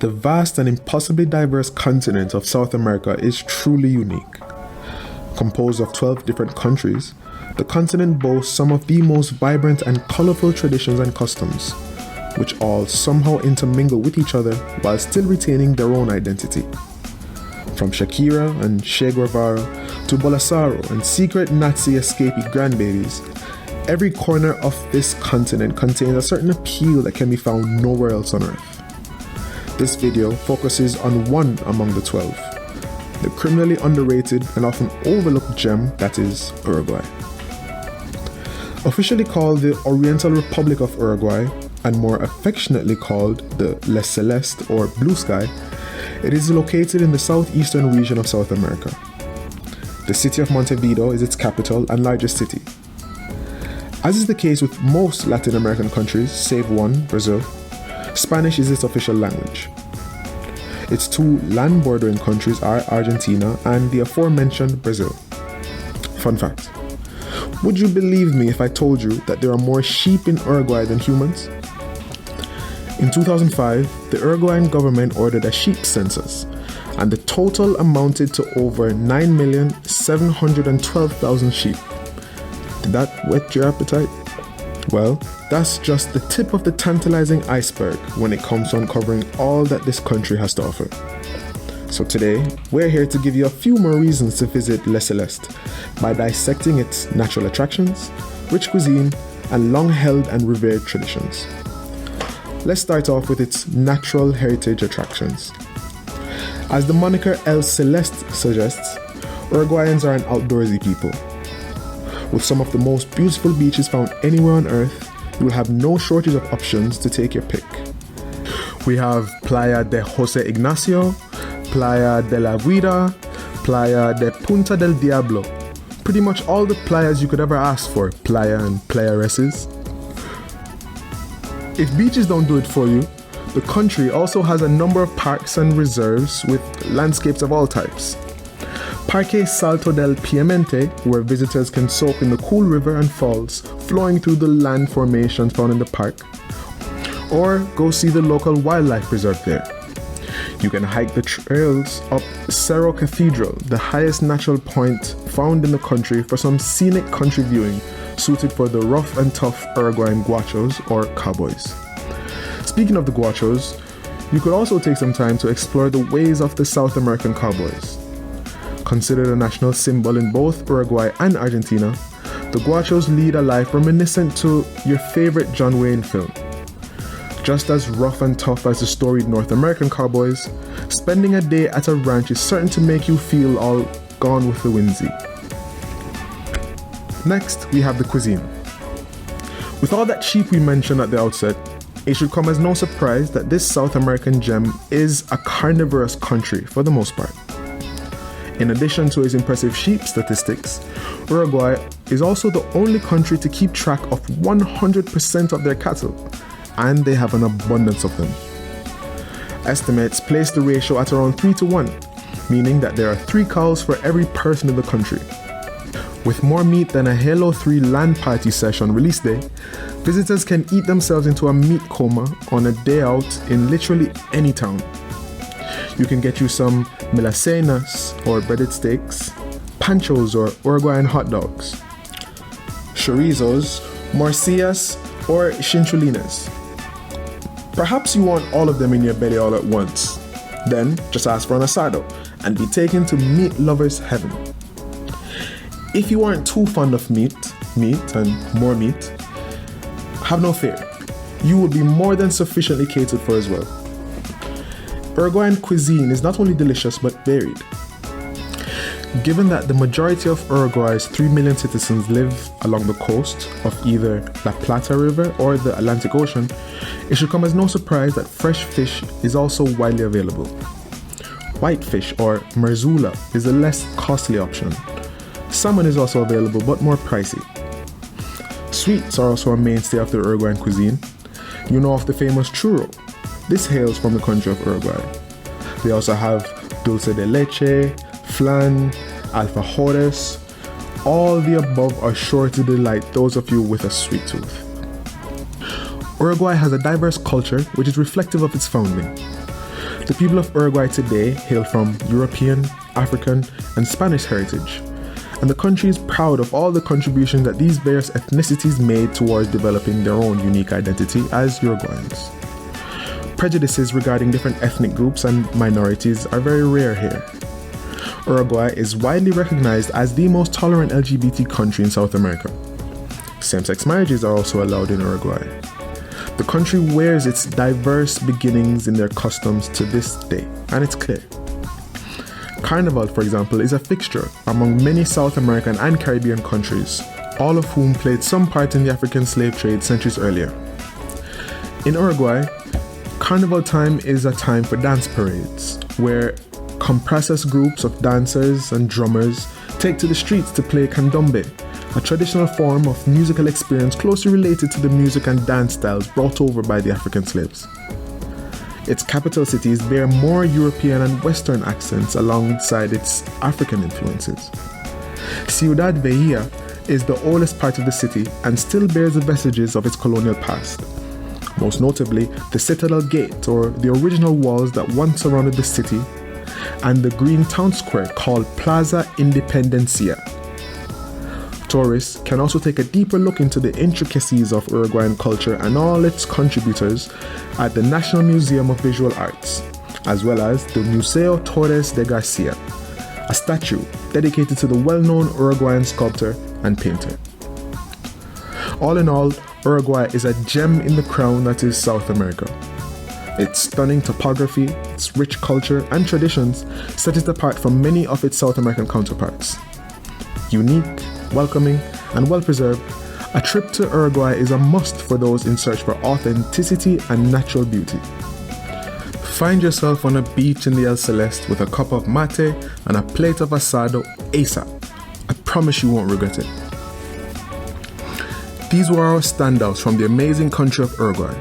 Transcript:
The vast and impossibly diverse continent of South America is truly unique. Composed of 12 different countries, the continent boasts some of the most vibrant and colorful traditions and customs, which all somehow intermingle with each other while still retaining their own identity. From Shakira and Che Guevara to Bolsonaro and secret Nazi escapee grandbabies, every corner of this continent contains a certain appeal that can be found nowhere else on Earth. This video focuses on one among the 12, the criminally underrated and often overlooked gem that is Uruguay. Officially called the Oriental Republic of Uruguay, and more affectionately called the Le Celeste or Blue Sky, it is located in the southeastern region of South America. The city of Montevideo is its capital and largest city. As is the case with most Latin American countries, save one, Brazil, Spanish is its official language. Its two land bordering countries are Argentina and the aforementioned Brazil. Fun fact: would you believe me if I told you that there are more sheep in Uruguay than humans? In 2005, the Uruguayan government ordered a sheep census, and the total amounted to over 9,712,000 sheep. Did that whet your appetite? Well, that's just the tip of the tantalizing iceberg when it comes to uncovering all that this country has to offer. So today, we're here to give you a few more reasons to visit Le Celeste by dissecting its natural attractions, rich cuisine, and long-held and revered traditions. Let's start off with its natural heritage attractions. As the moniker El Celeste suggests, Uruguayans are an outdoorsy people. With some of the most beautiful beaches found anywhere on Earth, you will have no shortage of options to take your pick. We have Playa de José Ignacio, Playa de la Vida, Playa de Punta del Diablo. Pretty much all the playas you could ever ask for, playa and playaresses. If beaches don't do it for you, the country also has a number of parks and reserves with landscapes of all types. Parque Salto del Piemonte, where visitors can soak in the cool river and falls flowing through the land formations found in the park, or go see the local wildlife preserve there. You can hike the trails up Cerro Cathedral, the highest natural point found in the country, for some scenic country viewing suited for the rough and tough Uruguayan guachos or cowboys. Speaking of the guachos, you could also take some time to explore the ways of the South American cowboys. Considered a national symbol in both Uruguay and Argentina, the guachos lead a life reminiscent to your favorite John Wayne film. Just as rough and tough as the storied North American cowboys, spending a day at a ranch is certain to make you feel all gone with the whimsy. Next, we have the cuisine. With all that sheep we mentioned at the outset, it should come as no surprise that this South American gem is a carnivorous country for the most part. In addition to its impressive sheep statistics, Uruguay is also the only country to keep track of 100% of their cattle, and they have an abundance of them. Estimates place the ratio at around 3-1, meaning that there are 3 cows for every person in the country. With more meat than a Halo 3 LAN party session release day, visitors can eat themselves into a meat coma on a day out in literally any town. You can get you some milacenas or breaded steaks, panchos or Uruguayan hot dogs, chorizos, morcillas, or chinchulines. Perhaps you want all of them in your belly all at once. Then just ask for an asado and be taken to meat lovers' heaven. If you aren't too fond of meat and more meat, have no fear. You will be more than sufficiently catered for as well. Uruguayan cuisine is not only delicious but varied. Given that the majority of Uruguay's 3 million citizens live along the coast of either La Plata River or the Atlantic Ocean, it should come as no surprise that fresh fish is also widely available. Whitefish or merzula is a less costly option. Salmon is also available but more pricey. Sweets are also a mainstay of the Uruguayan cuisine. You know of the famous churro. This hails from the country of Uruguay. They also have dulce de leche, flan, alfajores. All the above are sure to delight those of you with a sweet tooth. Uruguay has a diverse culture which is reflective of its founding. The people of Uruguay today hail from European, African, and Spanish heritage, and the country is proud of all the contributions that these various ethnicities made towards developing their own unique identity as Uruguayans. Prejudices regarding different ethnic groups and minorities are very rare here. Uruguay is widely recognized as the most tolerant LGBT country in South America. Same-sex marriages are also allowed in Uruguay. The country wears its diverse beginnings in their customs to this day, and it's clear. Carnaval, for example, is a fixture among many South American and Caribbean countries, all of whom played some part in the African slave trade centuries earlier. In Uruguay, Carnival time is a time for dance parades, where comparsas groups of dancers and drummers take to the streets to play candombe, a traditional form of musical experience closely related to the music and dance styles brought over by the African slaves. Its capital cities bear more European and Western accents alongside its African influences. Ciudad Vieja is the oldest part of the city and still bears the vestiges of its colonial past. Most notably, the Citadel Gate, or the original walls that once surrounded the city, and the green town square called Plaza Independencia. Tourists can also take a deeper look into the intricacies of Uruguayan culture and all its contributors at the National Museum of Visual Arts, as well as the Museo Torres de Garcia, a statue dedicated to the well-known Uruguayan sculptor and painter. All in all, Uruguay is a gem in the crown that is South America. Its stunning topography, its rich culture and traditions set it apart from many of its South American counterparts. Unique, welcoming, and well-preserved, a trip to Uruguay is a must for those in search for authenticity and natural beauty. Find yourself on a beach in the El Celeste with a cup of mate and a plate of asado ASAP. I promise you won't regret it. These were our standouts from the amazing country of Uruguay.